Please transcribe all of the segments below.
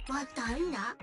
またあるな。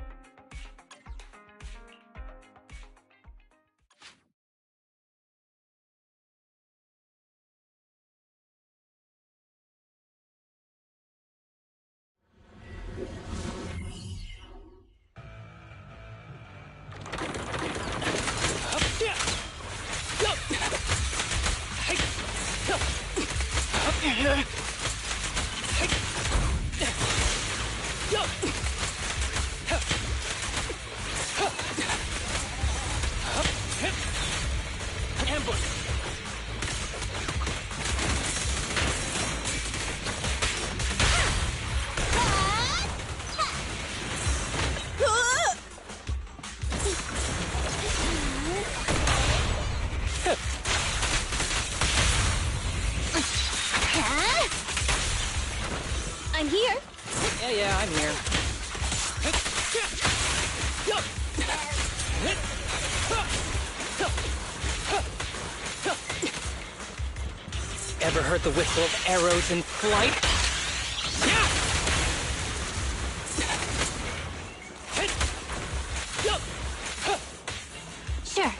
I'm here. Yeah, I'm here. Ever heard the whistle of arrows in flight? Sure.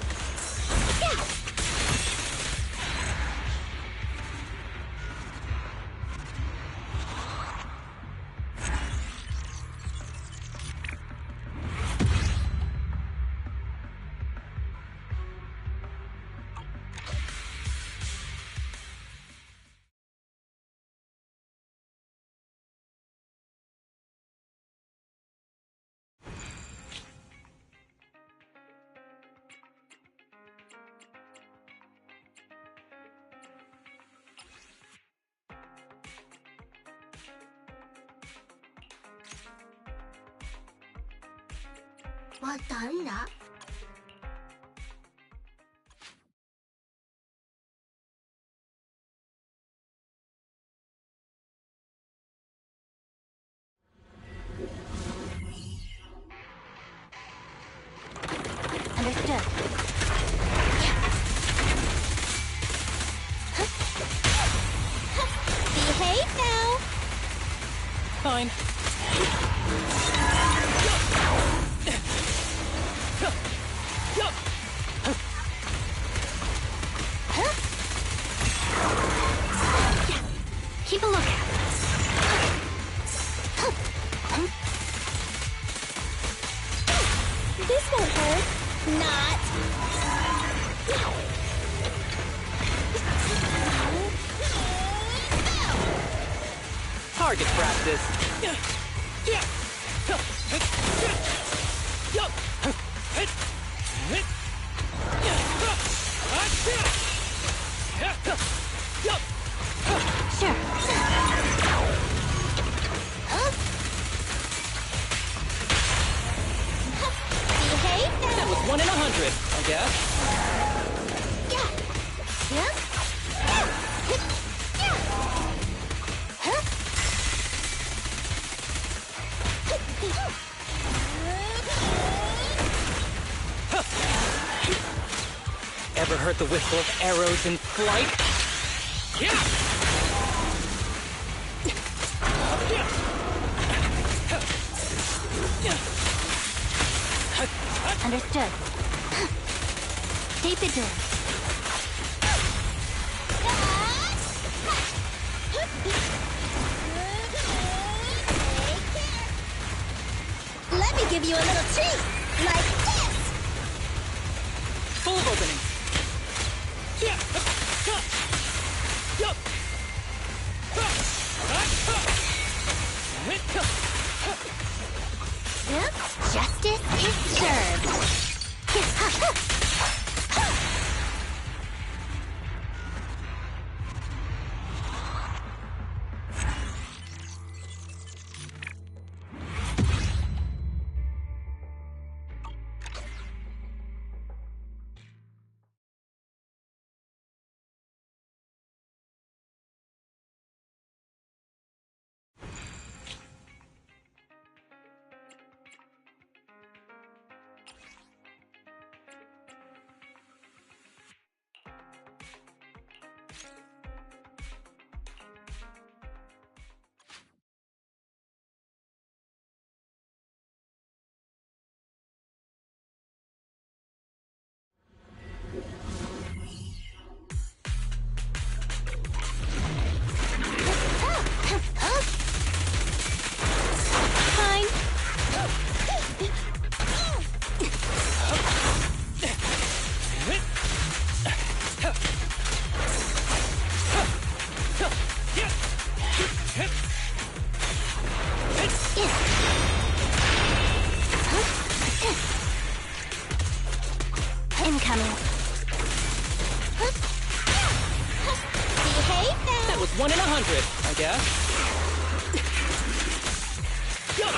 またあるな。Understood. Behave now. Fine. Keep a lookout. This won't hurt. Not. Target practice. Sure. Behave now. That was 1 in 100, I guess. Ever heard the whistle of arrows in flight? Understood. Stay vigilant. Let me give you a little treat, like this! Full of openings. Justice is served. That was 1 in 100, I guess. Sure.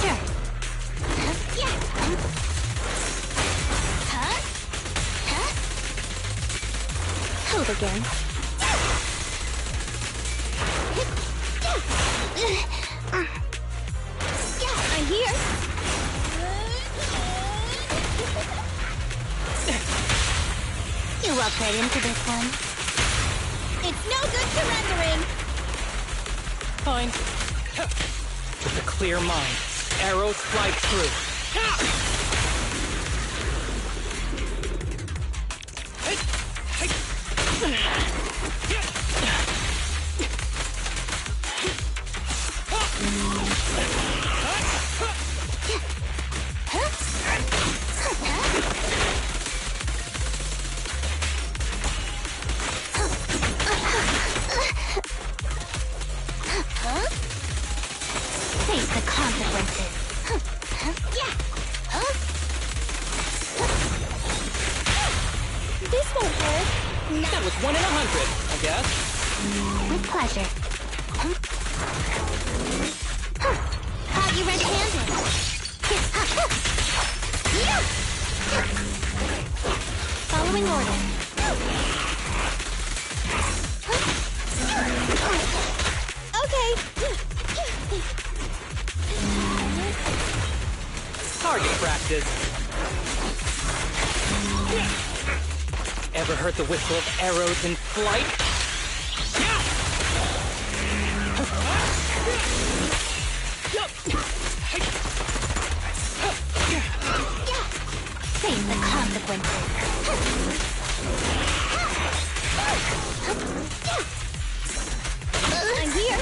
Yeah. Hold again. I'm here. You walked right into this one. It's no good surrendering. Fine. With a clear mind, arrows fly through. Face the consequences. This won't hurt. That was 1 in 100, I guess. With pleasure. Caught you red-handed. Following order. Okay. Target practice. Ever heard the whistle of arrows in flight? Face the consequences. I'm here.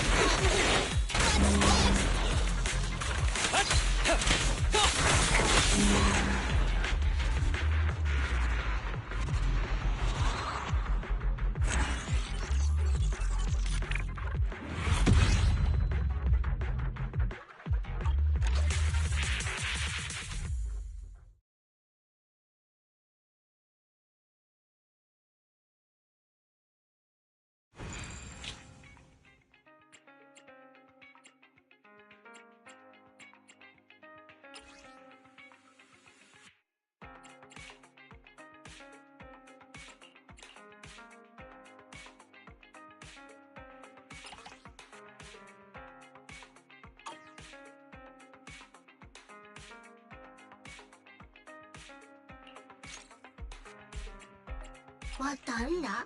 What done that?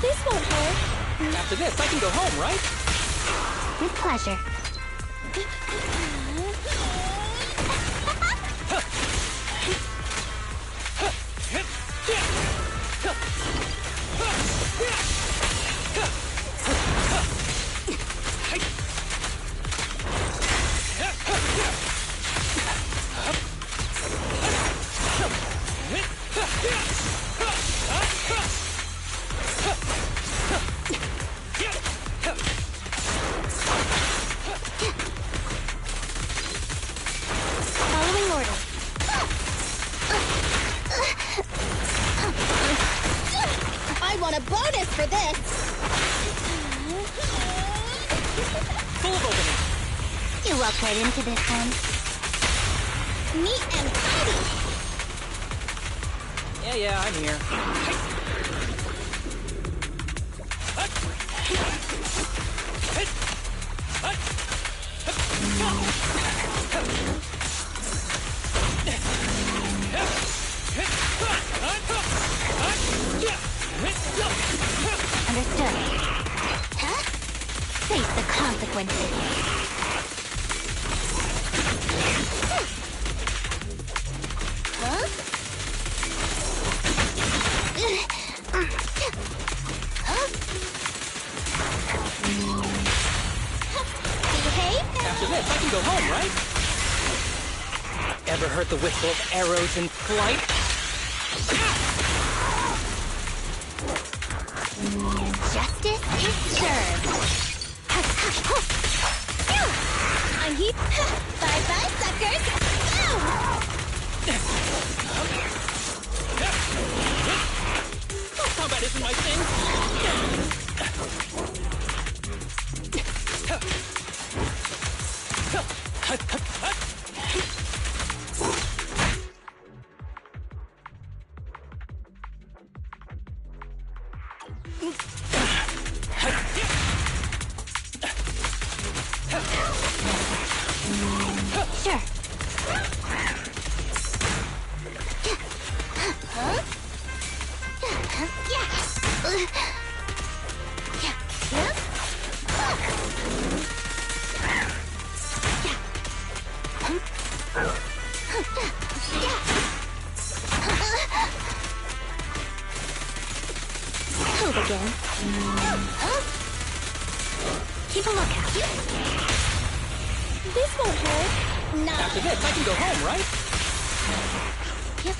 This won't hurt. After this, I can go home, right? With pleasure. Following order. I want a bonus for this. Full of opening. You walked right into this one. Neat and tidy. Yeah, I'm here. Understood. Huh? Face the consequences. Huh? Behave now. After this, I can go home, right? Ever heard the whistle of arrows in flight? Justice is served. I'm heat. Bye-bye, suckers. Go! Combat isn't my thing. Sure. Huh? Yeah. Move again. Keep a lookout. This won't hurt. Not. After this, I can go home, right? Yep.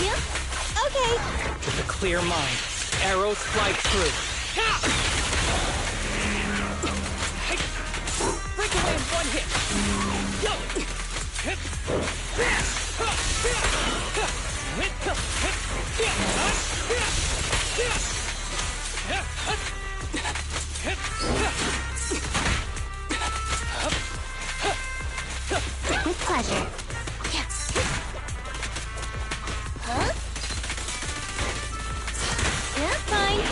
Yep. Okay. With a clear mind, arrows fly through. Break away in one hit. With pleasure. Huh? Yeah, fine.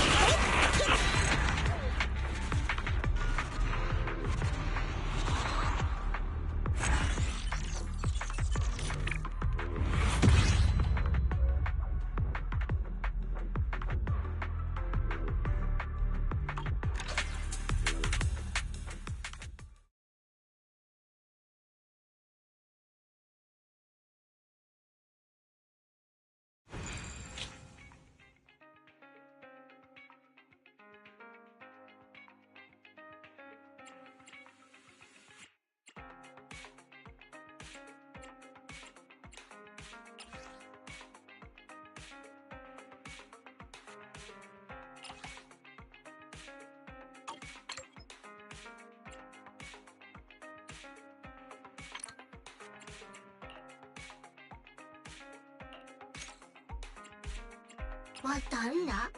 What done that?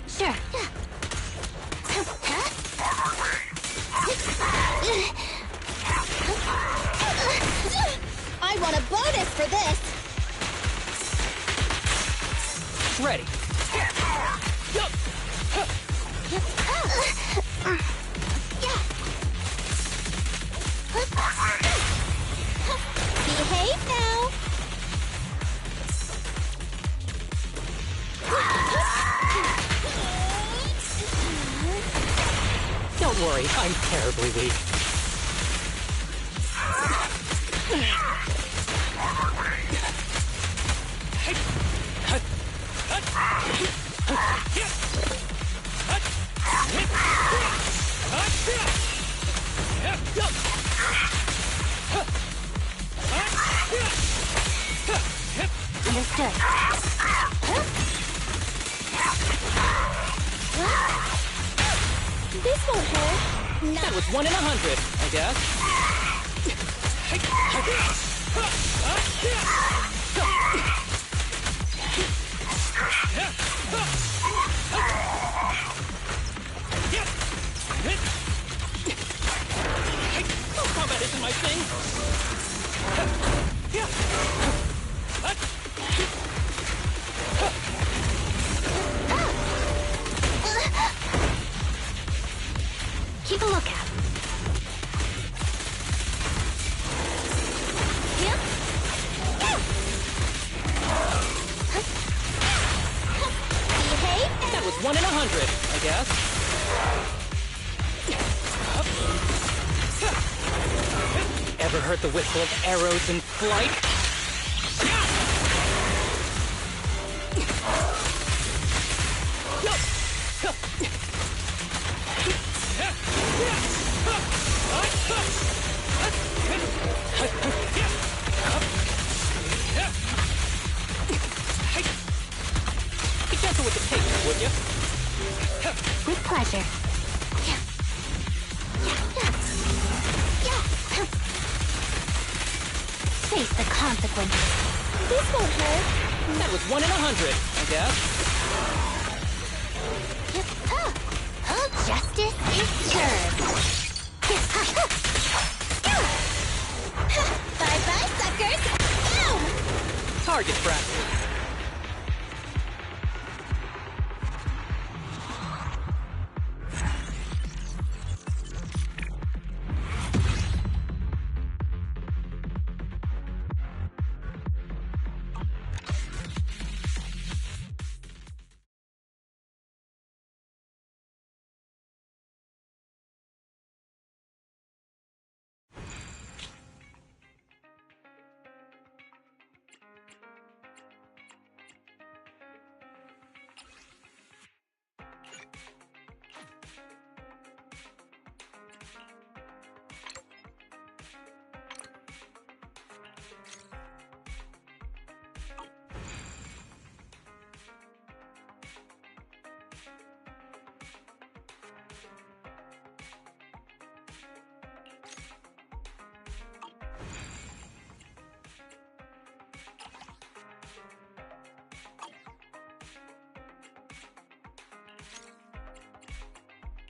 Sure. I want a bonus for this. Ready. Behave now. Don't worry, I'm terribly weak. Understood. This won't hurt. That was 1 in 100, I guess. Combat isn't my thing. Keep a lookout. Yep. Behave. That was 1 in 100, I guess. Ever heard the whistle of arrows in flight? Be gentle with the pace, would you? With pleasure. Face the consequences. This won't hurt. That was 1 in 100, I guess. Justice is served. Bye-bye, suckers. Target practice.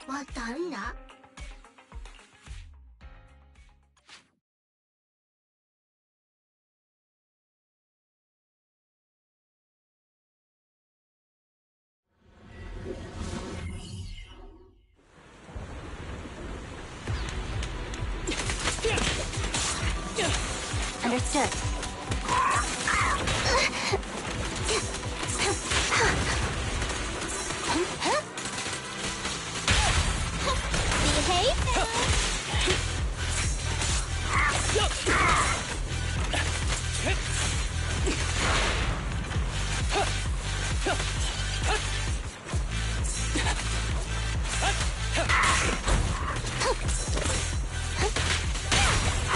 What done that? Understood. Behave now.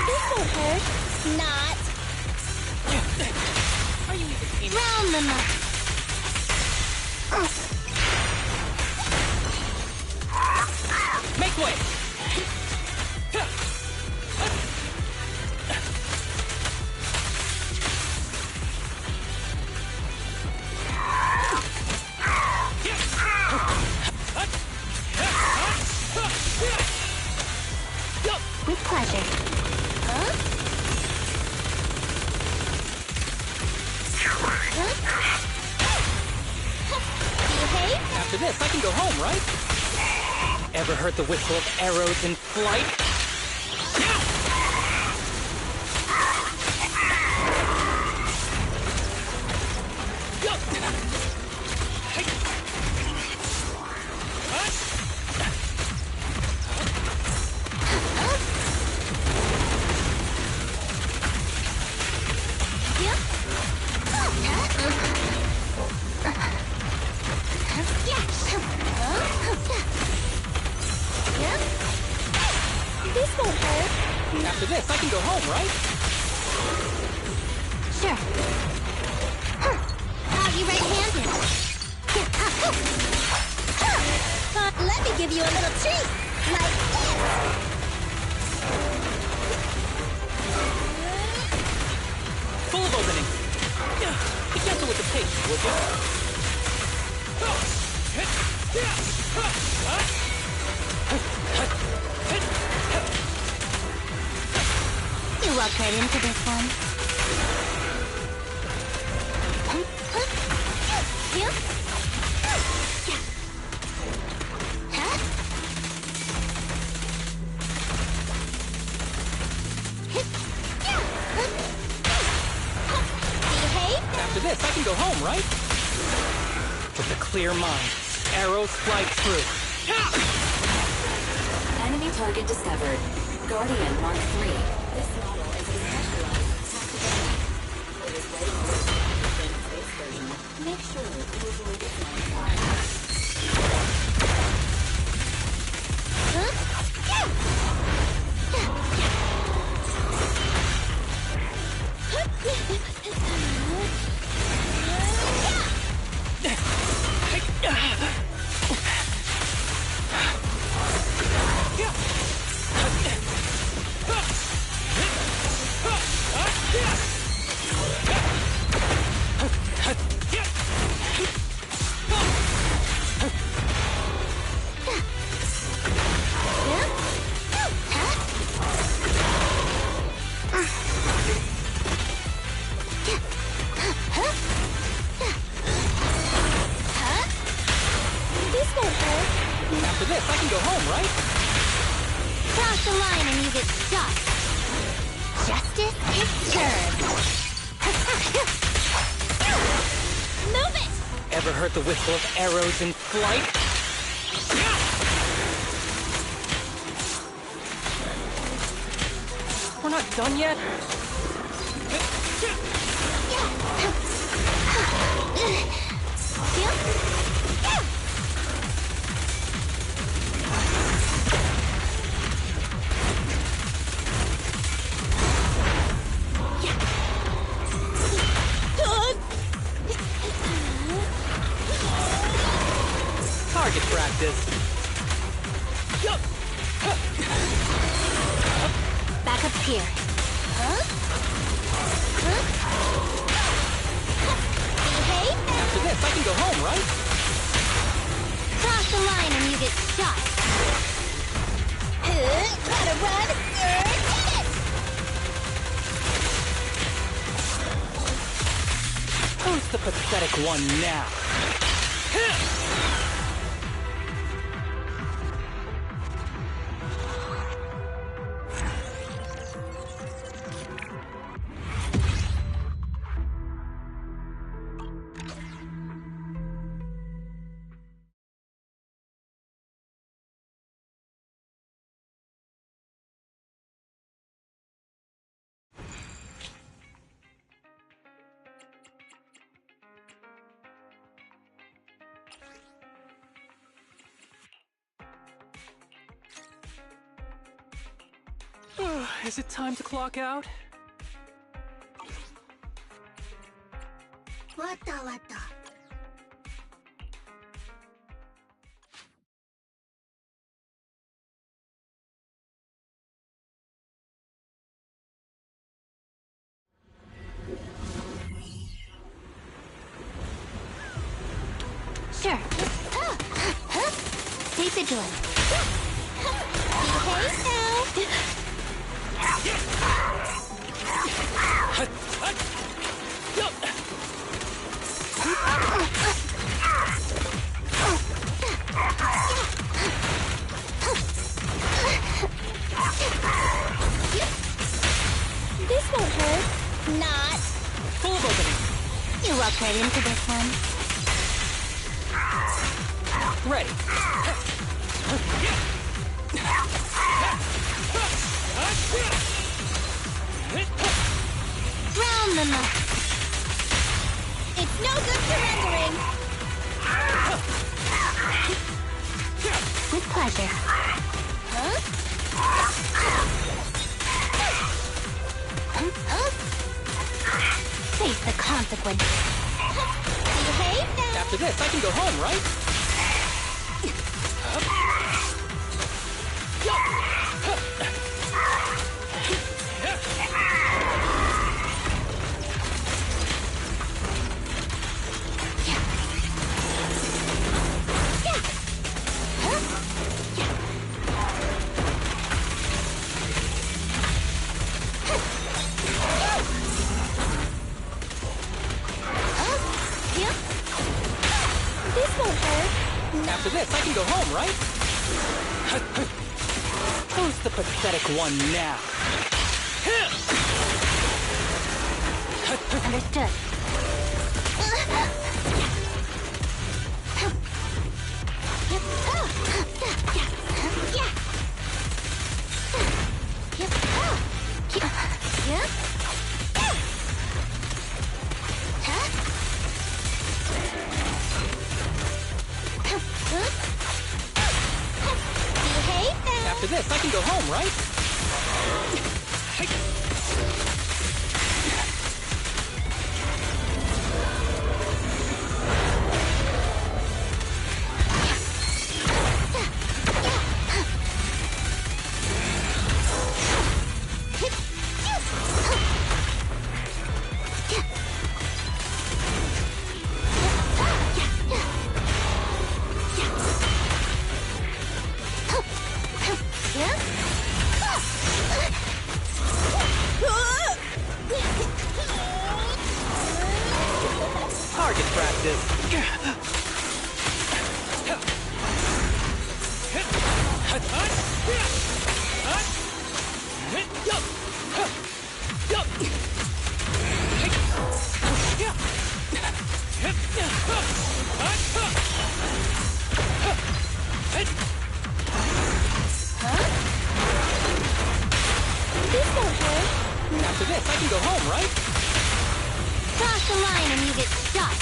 This won't hurt. Not. Are you even aiming? Round them up. Make way! With pleasure. Huh? Behave? After this, I can go home, right? Ever heard the whistle of arrows in flight? This won't hurt. After this, I can go home, right? Sure. Are you right-handed? Let me give you a little treat. Like this. Full of opening. Be gentle with the pace, would you? You walk right into this one. can go home, right? With a clear mind, arrows fly true. Enemy target discovered. Guardian Mark 3. This model is a specialized tactical. It is ready for the space version. Make sure you avoid its line of fire. After this, I can go home, right? Cross the line and you get shot. Justice is served. Move it! Ever heard the whistle of arrows in flight? We're not done yet? Target practice. Back up here. Behave now. After this, I can go home, right? Cross the line and you get shot. Gotta run. Hit it! Who's the pathetic one now? Is it time to clock out? わたわた Sure. Stay vigilant. Behave now. This won't hurt. Not. Full of opening. You walk right into this one. Ready. Round them up. It's no good surrendering. With pleasure. Face the consequences. Behave now. After this, I can go home, right? This won't hurt. After this, I can go home, right? Who's the pathetic one now? Understood. After this, I can go home, right? Target practice. After this, I can go home, right? Cross the line and you get stuck.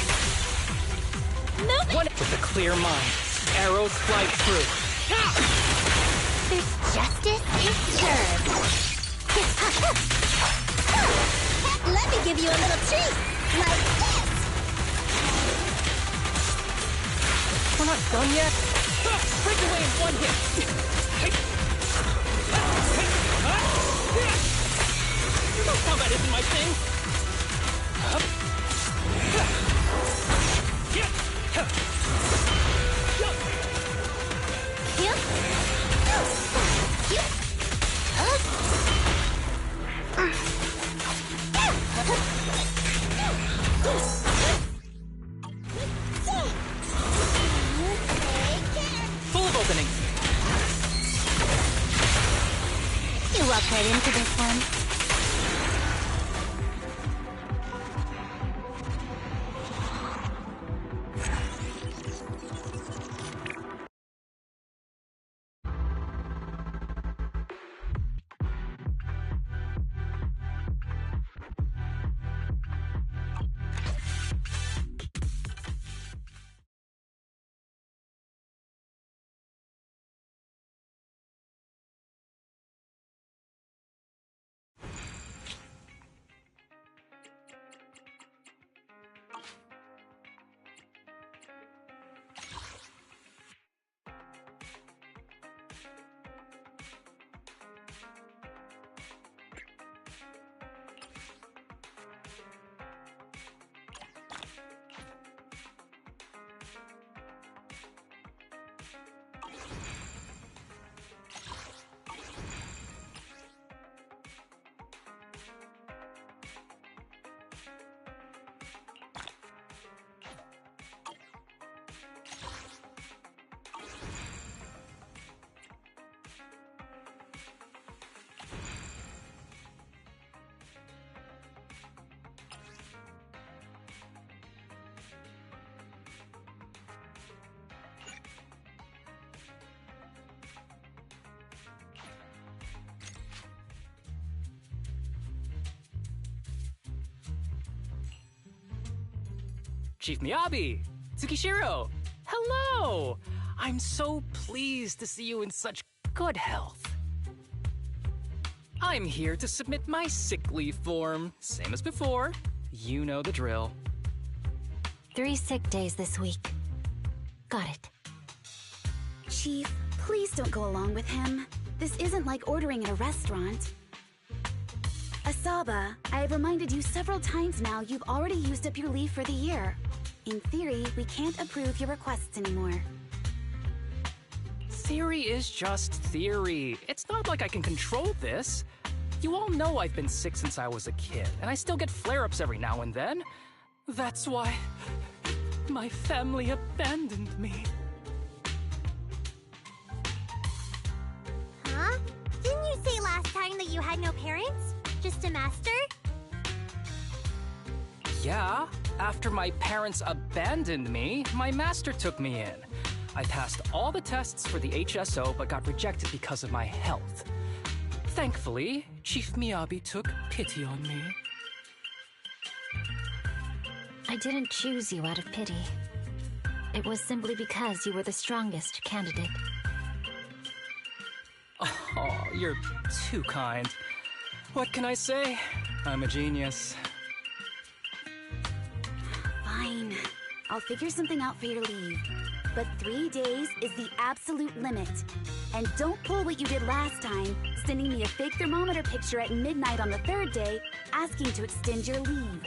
Move it! With a clear mind, arrows fly through. There's justice is served. Let me give you a little treat, like this. We're not done yet. Break away in one hit. Combat isn't my thing. Full of openings. You walk right into this one. Chief Miyabi! Tsukishiro! Hello! I'm so pleased to see you in such good health. I'm here to submit my sick leave form. Same as before. You know the drill. 3 sick days this week. Got it. Chief, please don't go along with him. This isn't like ordering at a restaurant. Asaba, I have reminded you several times now you've already used up your leave for the year. In theory, we can't approve your requests anymore. Theory is just theory. It's not like I can control this. You all know I've been sick since I was a kid, and I still get flare-ups every now and then. That's why my family abandoned me. Huh? Didn't you say last time that you had no parents? Just a master? Yeah, After my parents abandoned me, my master took me in. I passed all the tests for the HSO but got rejected because of my health. Thankfully, Chief Miyabi took pity on me. I didn't choose you out of pity. It was simply because you were the strongest candidate. Oh, you're too kind. What can I say? I'm a genius. Fine. I'll figure something out for your leave. But 3 days is the absolute limit. And don't pull what you did last time, sending me a fake thermometer picture at midnight on the 3rd day, asking to extend your leave.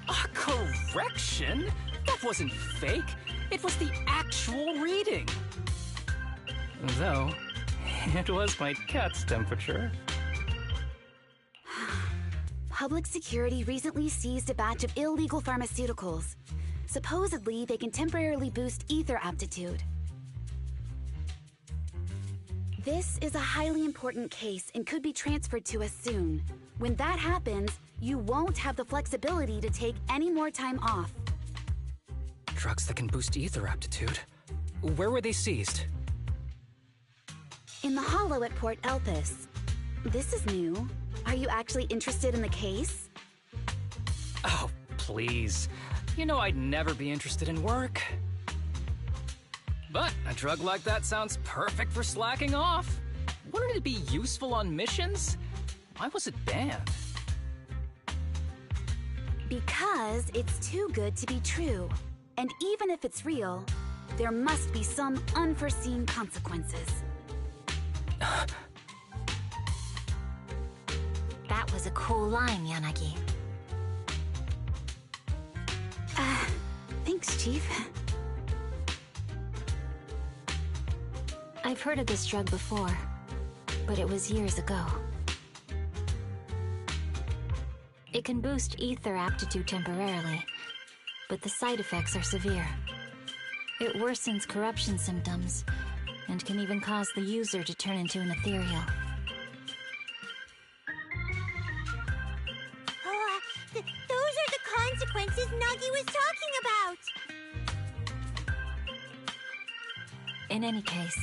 A correction? That wasn't fake. It was the actual reading. Though, it was my cat's temperature. Public security recently seized a batch of illegal pharmaceuticals. Supposedly, they can temporarily boost ether aptitude. This is a highly important case and could be transferred to us soon. When that happens, you won't have the flexibility to take any more time off. Drugs that can boost ether aptitude. Where were they seized? In the hollow at Port Elpis. This is new. Are you actually interested in the case? Oh, please. You know I'd never be interested in work. But a drug like that sounds perfect for slacking off. Wouldn't it be useful on missions? Why was it banned? Because it's too good to be true. And even if it's real, there must be some unforeseen consequences. That was a cool line, Yanagi. Thanks, Chief. I've heard of this drug before, but it was years ago. It can boost ether aptitude temporarily, but the side effects are severe. It worsens corruption symptoms, and can even cause the user to turn into an ethereal. Those are the consequences Nagi was talking about! In any case,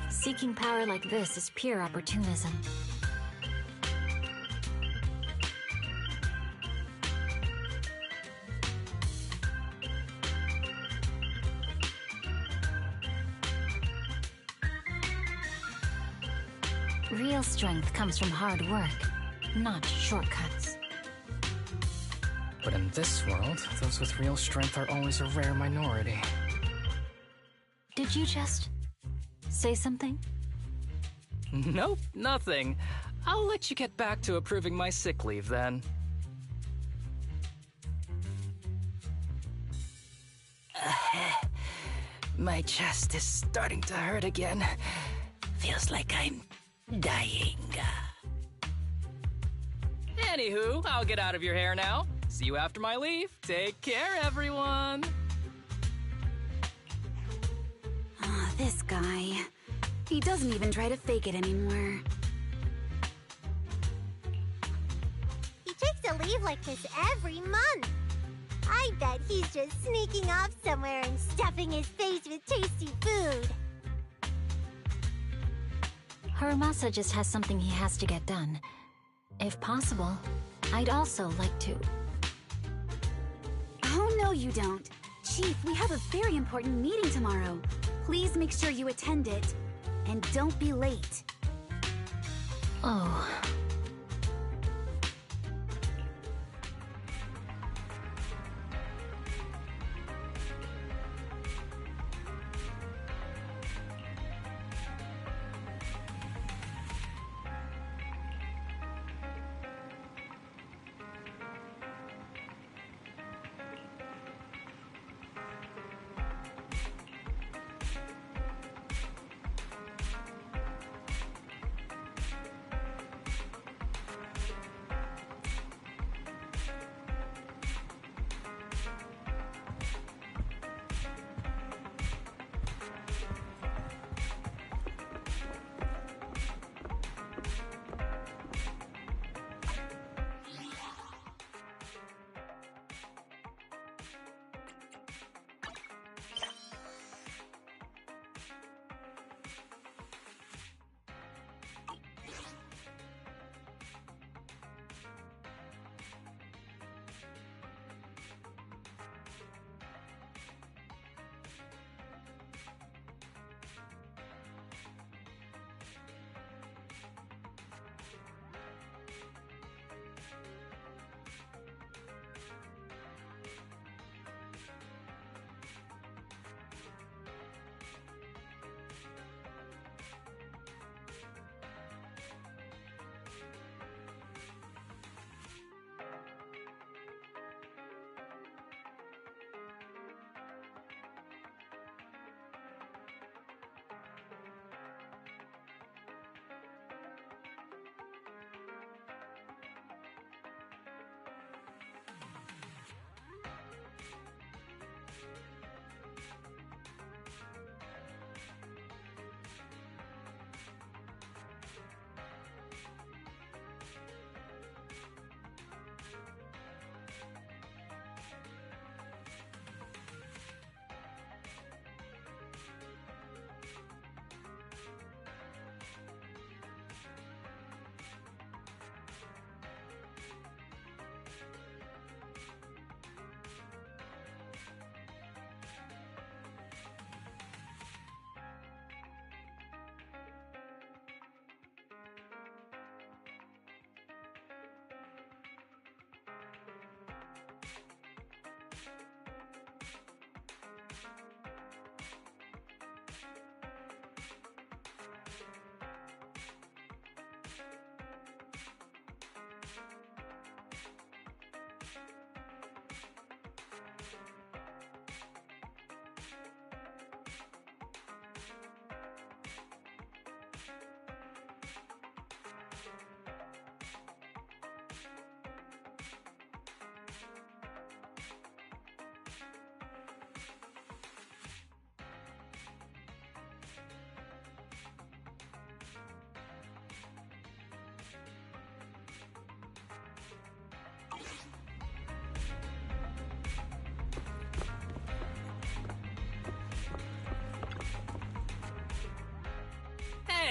seeking power like this is pure opportunism. Real strength comes from hard work, not shortcuts. But in this world, those with real strength are always a rare minority. Did you just say something? Nope, nothing. I'll let you get back to approving my sick leave then. My chest is starting to hurt again. Feels like I'm dying. Anywho, I'll get out of your hair now. See you after my leave. Take care, everyone. This guy. He doesn't even try to fake it anymore. He takes a leave like this every month. I bet he's just sneaking off somewhere and stuffing his face with tasty food. Harumasa just has something he has to get done. If possible, I'd also like to. Oh, no, you don't. Chief, we have a very important meeting tomorrow. Please make sure you attend it. And don't be late. Oh.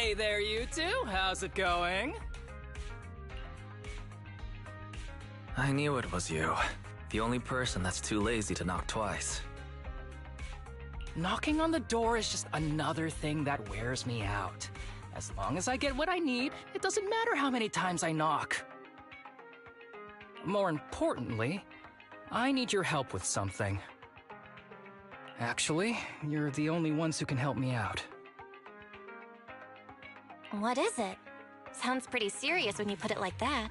Hey there, you two. How's it going? I knew it was you. The only person that's too lazy to knock twice. Knocking on the door is just another thing that wears me out. As long as I get what I need, it doesn't matter how many times I knock. More importantly, I need your help with something. Actually, you're the only ones who can help me out. What is it? Sounds pretty serious when you put it like that.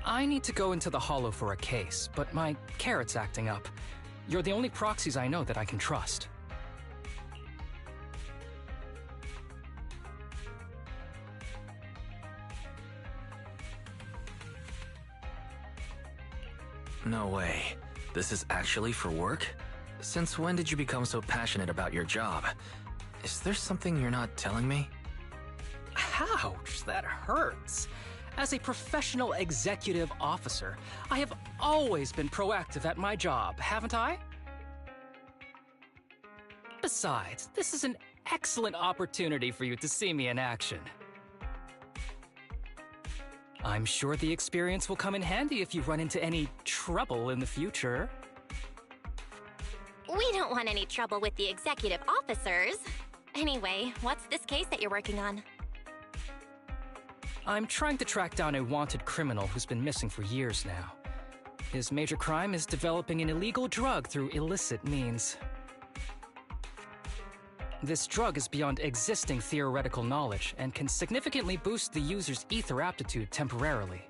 I need to go into the Hollow for a case, but my carrot's acting up. You're the only proxies I know that I can trust. No way. This is actually for work? Since when did you become so passionate about your job? Is there something you're not telling me? Ouch, that hurts. As a professional executive officer, I have always been proactive at my job, haven't I? Besides, this is an excellent opportunity for you to see me in action. I'm sure the experience will come in handy if you run into any trouble in the future. We don't want any trouble with the executive officers. Anyway, what's this case that you're working on? I'm trying to track down a wanted criminal who's been missing for years now. His major crime is developing an illegal drug through illicit means. This drug is beyond existing theoretical knowledge and can significantly boost the user's ether aptitude temporarily.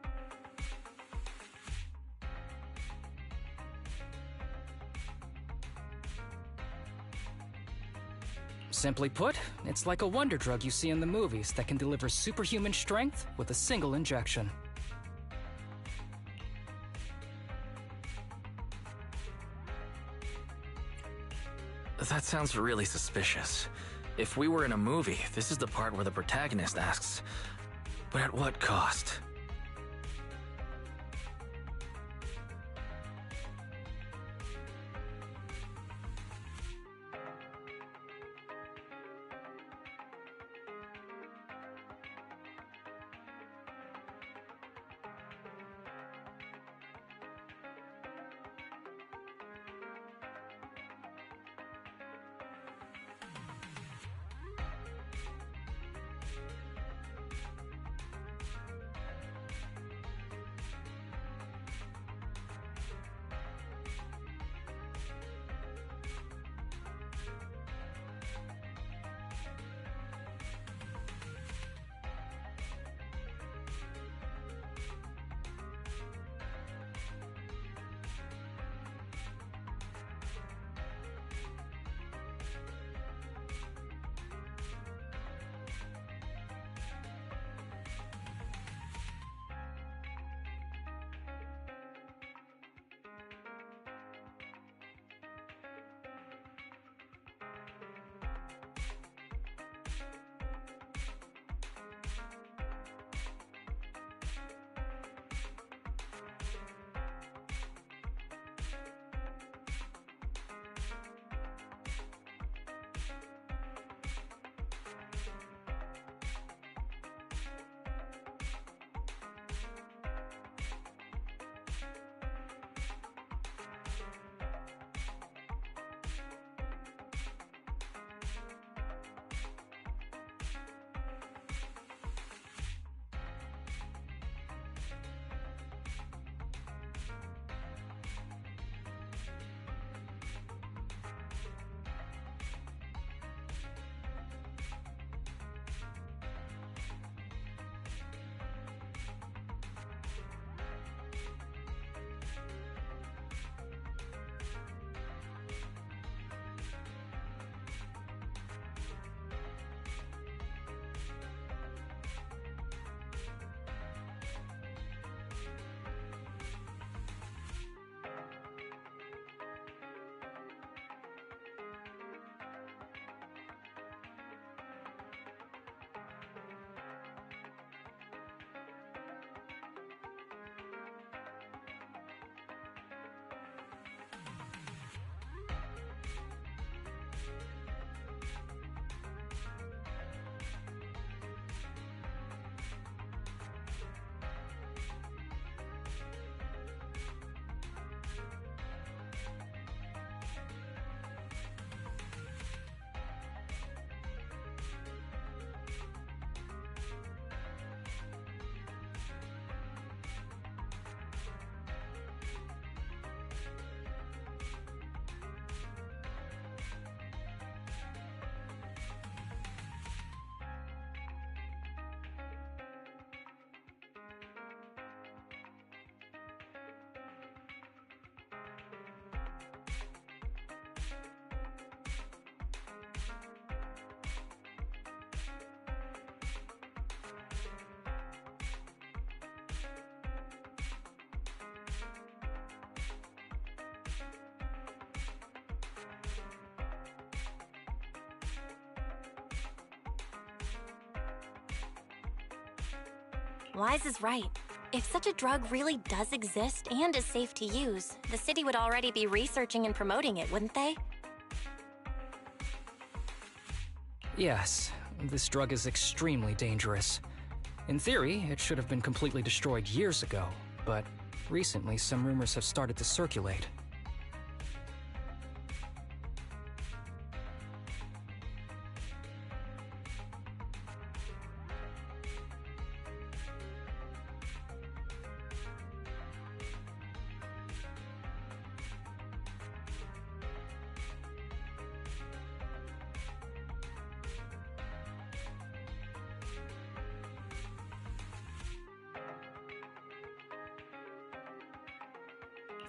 Simply put, it's like a wonder drug you see in the movies that can deliver superhuman strength with a single injection. That sounds really suspicious. If we were in a movie, this is the part where the protagonist asks, but at what cost? Wise is right. If such a drug really does exist and is safe to use, the city would already be researching and promoting it, wouldn't they? Yes, this drug is extremely dangerous. In theory, it should have been completely destroyed years ago, but recently some rumors have started to circulate.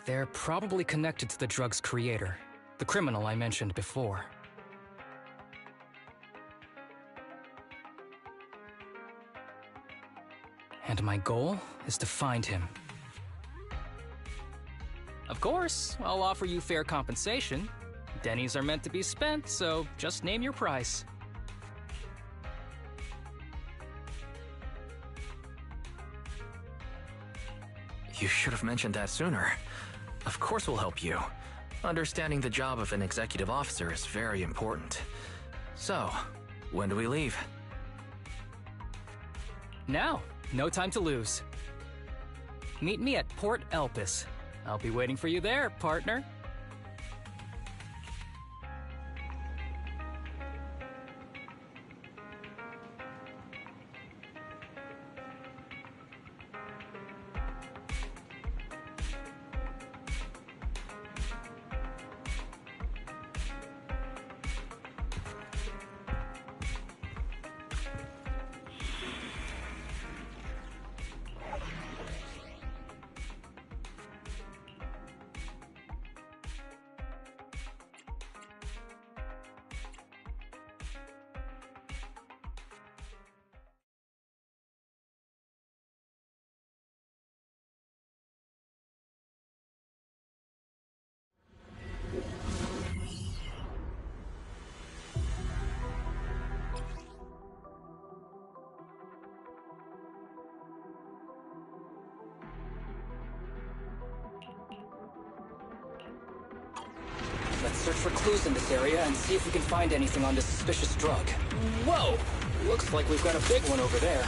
They're probably connected to the drug's creator, the criminal I mentioned before. And my goal is to find him. Of course, I'll offer you fair compensation. Dennies are meant to be spent, so just name your price. You should have mentioned that sooner. Of course we'll help you. Understanding the job of an executive officer is very important. So, when do we leave? Now, no time to lose. Meet me at Port Elpis. I'll be waiting for you there, partner. Let's search for clues in this area and see if we can find anything on this suspicious drug. Whoa! Looks like we've got a big one over there.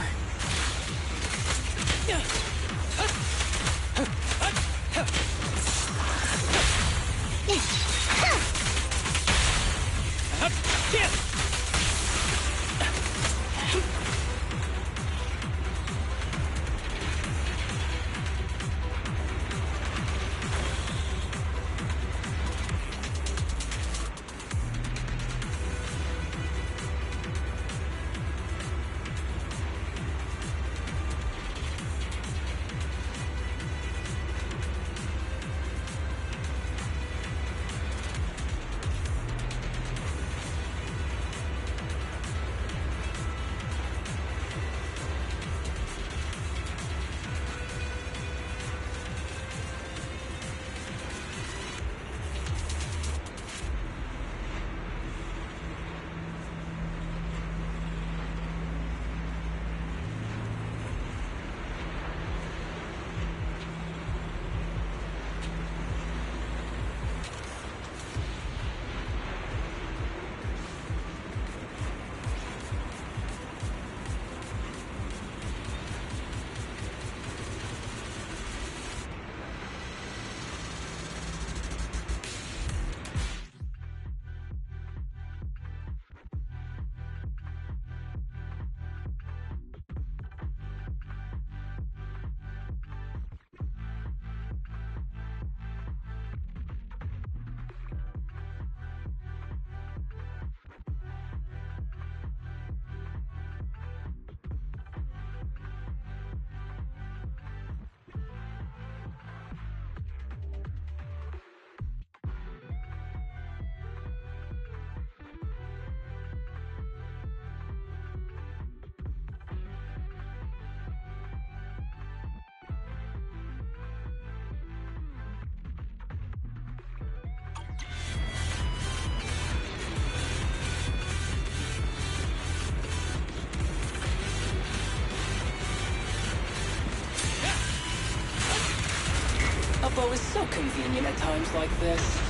turbo is so convenient at times like this.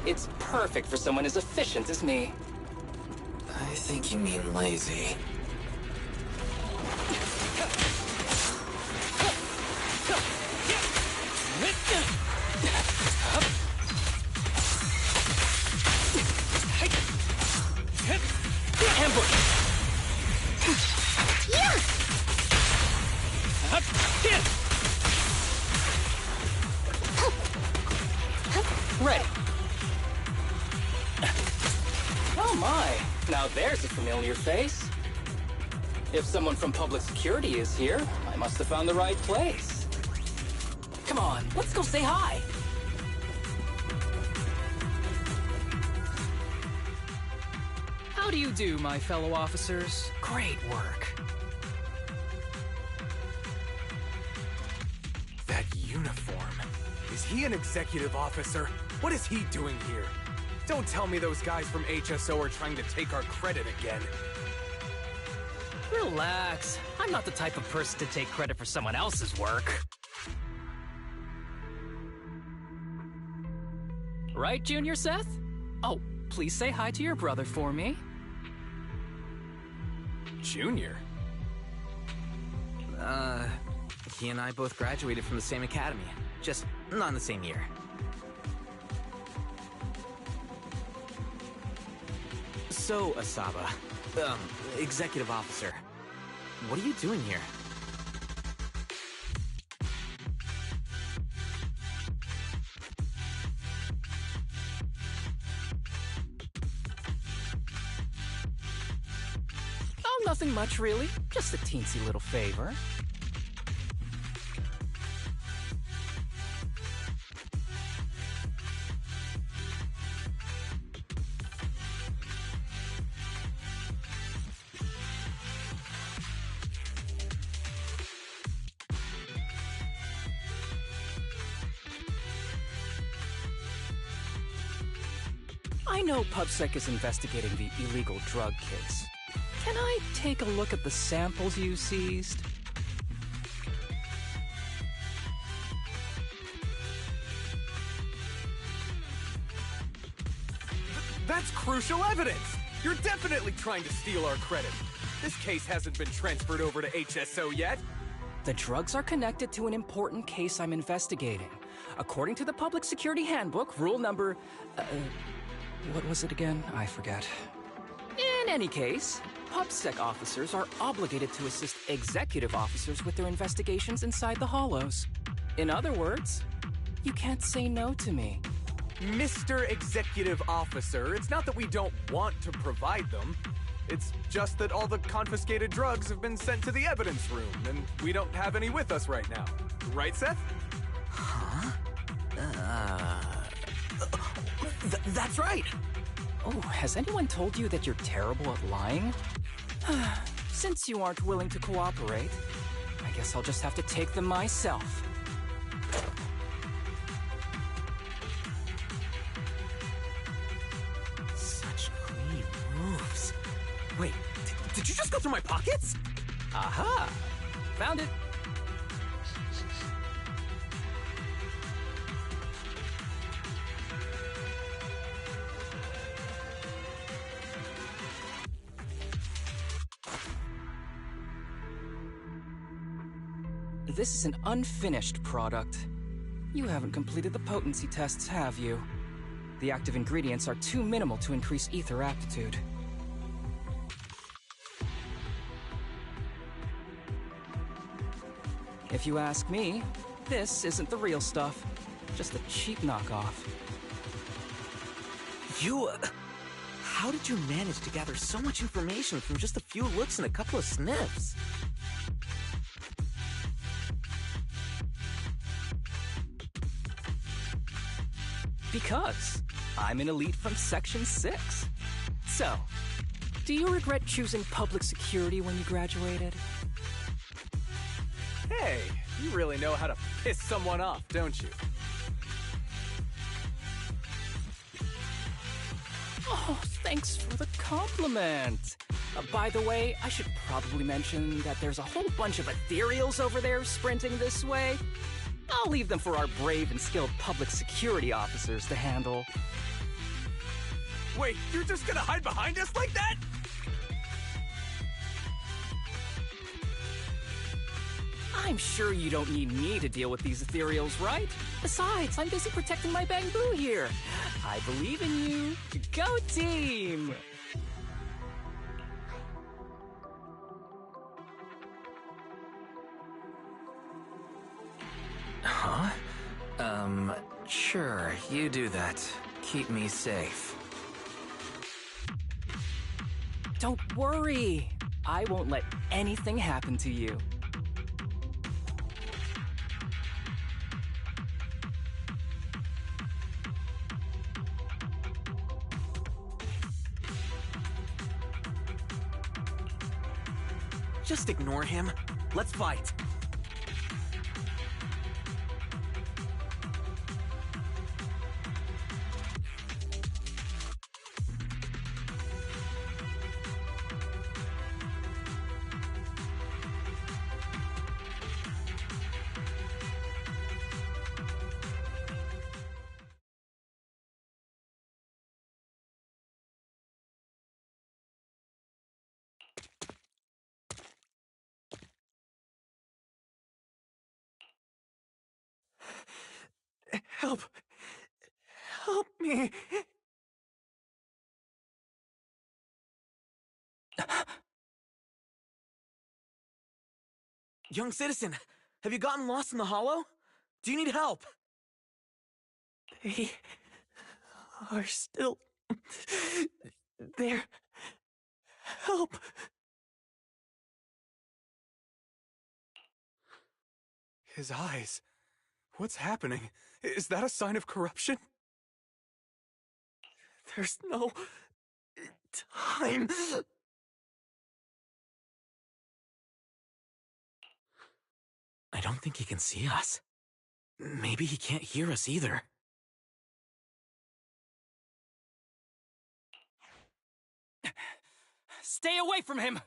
It's perfect for someone as efficient as me. I think you mean lazy. Ambush! Yeah! Ready. Oh my, now there's a familiar face. If someone from public security is here, I must have found the right place. Come on, let's go say hi. How do you do, my fellow officers? Great work. That uniform. Is he an executive officer? What is he doing here? Don't tell me those guys from HSO are trying to take our credit again. Relax. I'm not the type of person to take credit for someone else's work. Right, Junior Seth? Oh, please say hi to your brother for me. Junior? He and I both graduated from the same academy. Just not in the same year. So, Asaba, executive officer, what are you doing here? Oh, nothing much, really. Just a teensy little favor. I know PubSec is investigating the illegal drug case. Can I take a look at the samples you seized? That's crucial evidence! You're definitely trying to steal our credit. This case hasn't been transferred over to HSO yet. The drugs are connected to an important case I'm investigating. According to the Public Security Handbook, rule number... what was it again? I forget. In any case, PubSec officers are obligated to assist executive officers with their investigations inside the Hollows. In other words, you can't say no to me. Mr. Executive Officer, it's not that we don't want to provide them. It's just that all the confiscated drugs have been sent to the evidence room, and we don't have any with us right now. Right, Seth? Huh? That's right! Oh, has anyone told you that you're terrible at lying? Since you aren't willing to cooperate, I guess I'll just have to take them myself. Such clean moves. Wait, did you just go through my pockets? Aha! Found it! This is an unfinished product. You haven't completed the potency tests, have you? The active ingredients are too minimal to increase ether aptitude. If you ask me, this isn't the real stuff. Just a cheap knockoff. How did you manage to gather so much information from just a few looks and a couple of sniffs? Because I'm an elite from Section 6. So, do you regret choosing public security when you graduated? Hey, you really know how to piss someone off, don't you? Oh, thanks for the compliment. By the way, I should probably mention that there's a whole bunch of ethereals over there sprinting this way. I'll leave them for our brave and skilled public security officers to handle. Wait, you're just gonna hide behind us like that? I'm sure you don't need me to deal with these ethereals, right? Besides, I'm busy protecting my bamboo here. I believe in you. Go team! Huh? Sure, you do that. Keep me safe. Don't worry. I won't let anything happen to you. Just ignore him. Let's fight. Help! Help me! Young citizen, have you gotten lost in the hollow? Do you need help? They are still there. Help! His eyes. What's happening? Is that a sign of corruption? There's no time. I don't think he can see us. Maybe he can't hear us either. Stay away from him!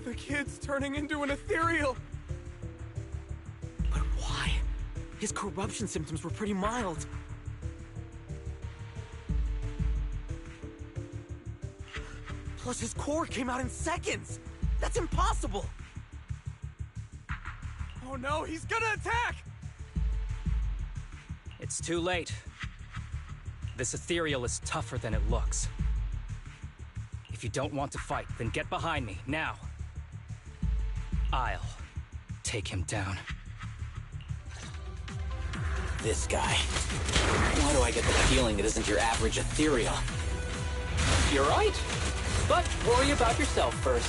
The kid's turning into an ethereal! But why? His corruption symptoms were pretty mild. Plus his core came out in seconds! That's impossible! Oh no, he's gonna attack! It's too late. This ethereal is tougher than it looks. If you don't want to fight, then get behind me, now. I'll take him down. This guy. Why do I get the feeling it isn't your average ethereal? You're right. But worry about yourself first.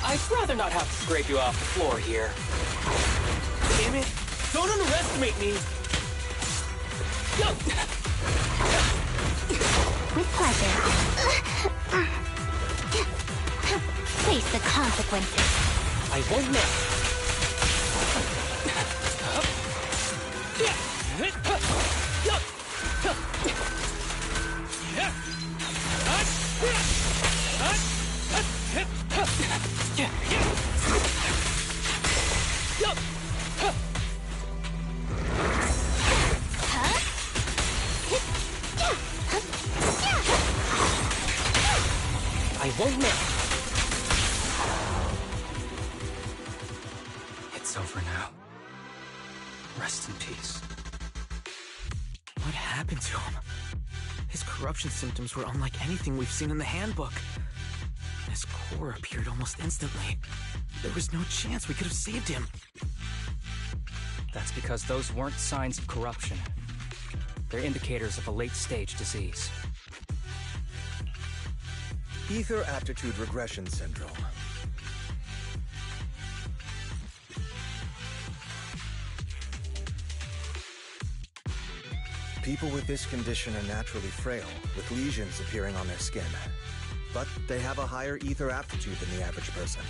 I'd rather not have to scrape you off the floor here. Damn it! Don't underestimate me! With pleasure. Face the consequences. I won't miss. I won't miss. It's over now. Rest in peace. What happened to him? His corruption symptoms were unlike anything we've seen in the handbook. His core appeared almost instantly. There was no chance we could have saved him. That's because those weren't signs of corruption. They're indicators of a late-stage disease. Ether aptitude regression syndrome. People with this condition are naturally frail, with lesions appearing on their skin. But they have a higher ether aptitude than the average person.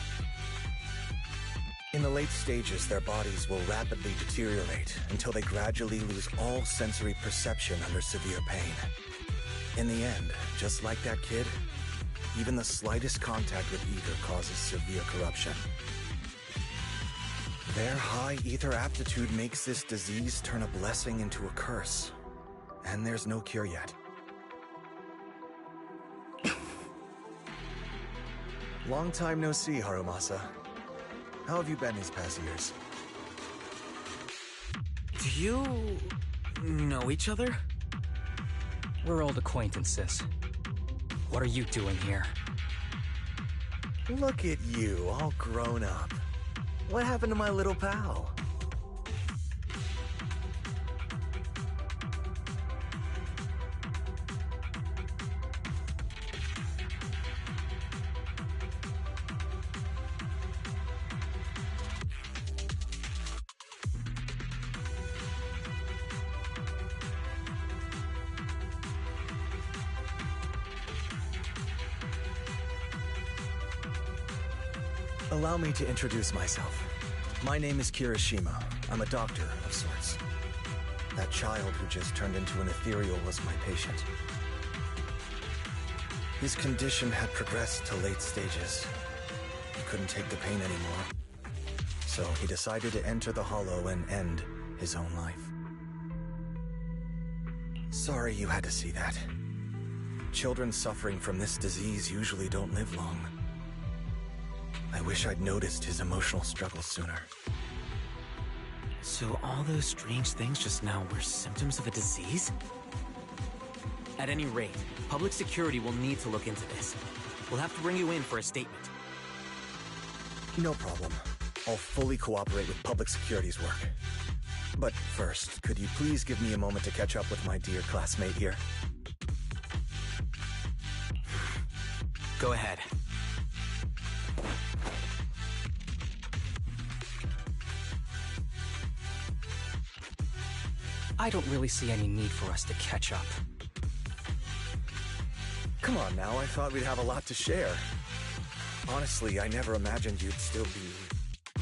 In the late stages, their bodies will rapidly deteriorate until they gradually lose all sensory perception under severe pain. In the end, just like that kid, even the slightest contact with ether causes severe corruption. Their high ether aptitude makes this disease turn a blessing into a curse. And there's no cure yet. Long time no see, Harumasa. How have you been these past years? Do you know each other? We're old acquaintances. What are you doing here? Look at you, all grown up. What happened to my little pal? Allow me to introduce myself. My name is Kirishima. I'm a doctor of sorts. That child who just turned into an ethereal was my patient. His condition had progressed to late stages. He couldn't take the pain anymore. So he decided to enter the Hollow and end his own life. Sorry you had to see that. Children suffering from this disease usually don't live long. I wish I'd noticed his emotional struggles sooner. So all those strange things just now were symptoms of a disease? At any rate, public security will need to look into this. We'll have to bring you in for a statement. No problem. I'll fully cooperate with public security's work. But first, could you please give me a moment to catch up with my dear classmate here? Go ahead. I don't really see any need for us to catch up. Come on now, I thought we'd have a lot to share. Honestly, I never imagined you'd still be...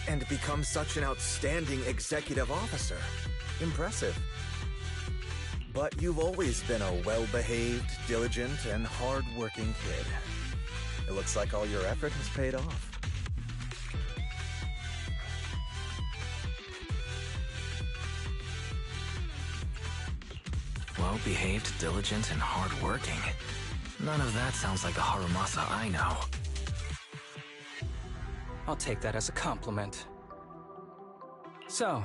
and become such an outstanding executive officer. Impressive. But you've always been a well-behaved, diligent, and hard-working kid. It looks like all your effort has paid off. Well-behaved, diligent, and hardworking. None of that sounds like the Harumasa I know. I'll take that as a compliment. So,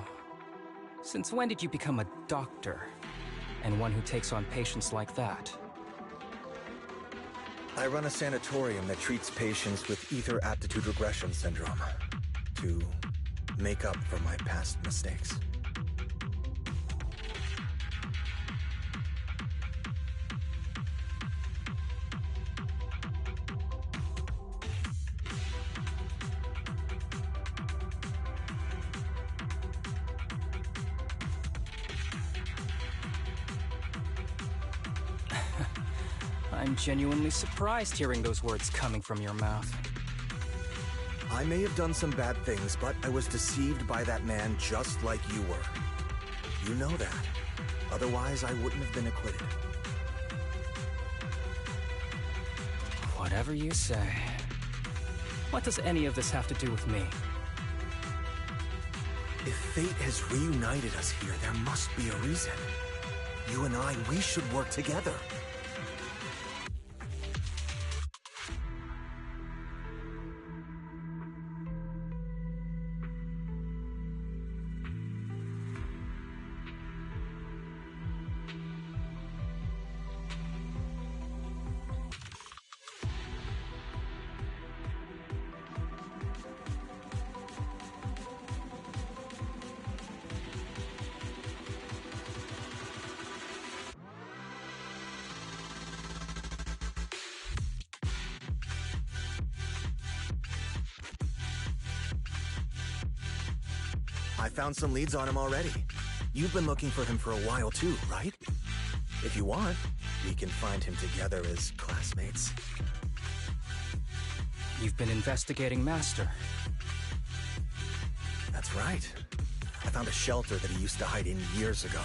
since when did you become a doctor? And one who takes on patients like that? I run a sanatorium that treats patients with ether aptitude regression syndrome. To make up for my past mistakes. I'm genuinely surprised hearing those words coming from your mouth. I may have done some bad things, but I was deceived by that man just like you were. You know that. Otherwise, I wouldn't have been acquitted. Whatever you say. What does any of this have to do with me? If fate has reunited us here, there must be a reason. You and I, we should work together. I found some leads on him already. You've been looking for him for a while too, right? If you want, we can find him together as classmates. You've been investigating Master. That's right. I found a shelter that he used to hide in years ago.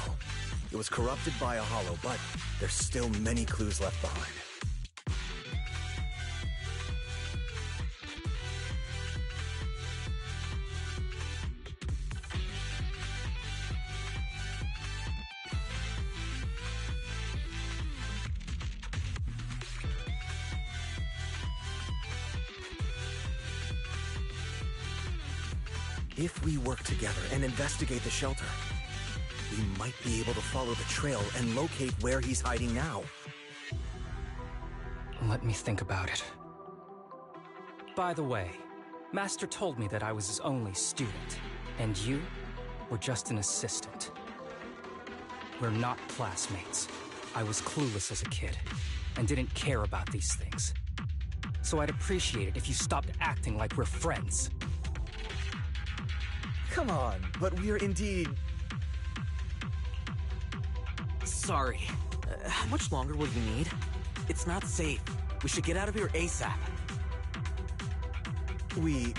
It was corrupted by a hollow, but there's still many clues left behind. If we work together and investigate the shelter, we might be able to follow the trail and locate where he's hiding now. Let me think about it. By the way, Master told me that I was his only student, and you were just an assistant. We're not classmates. I was clueless as a kid, and didn't care about these things. So I'd appreciate it if you stopped acting like we're friends. Come on, but we're indeed... Sorry. How much longer will you need? It's not safe. We should get out of here ASAP. We...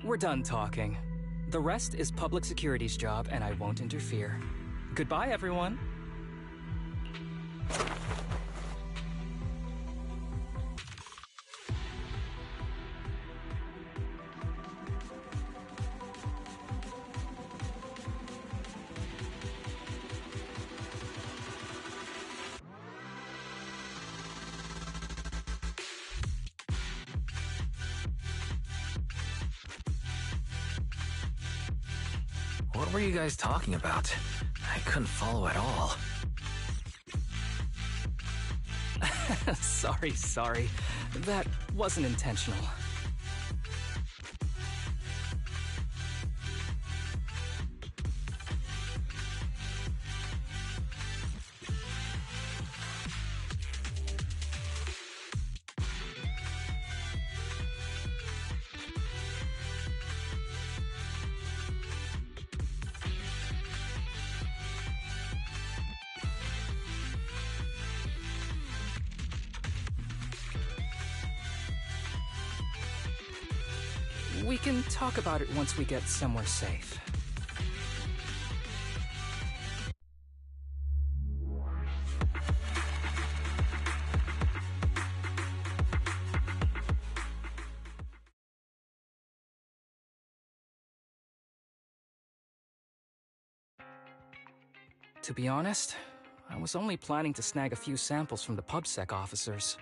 We're done talking. The rest is public security's job, and I won't interfere. Goodbye, everyone. What were you guys talking about? I couldn't follow at all. Sorry. That wasn't intentional. We can talk about it once we get somewhere safe. To be honest, I was only planning to snag a few samples from the PubSec officers.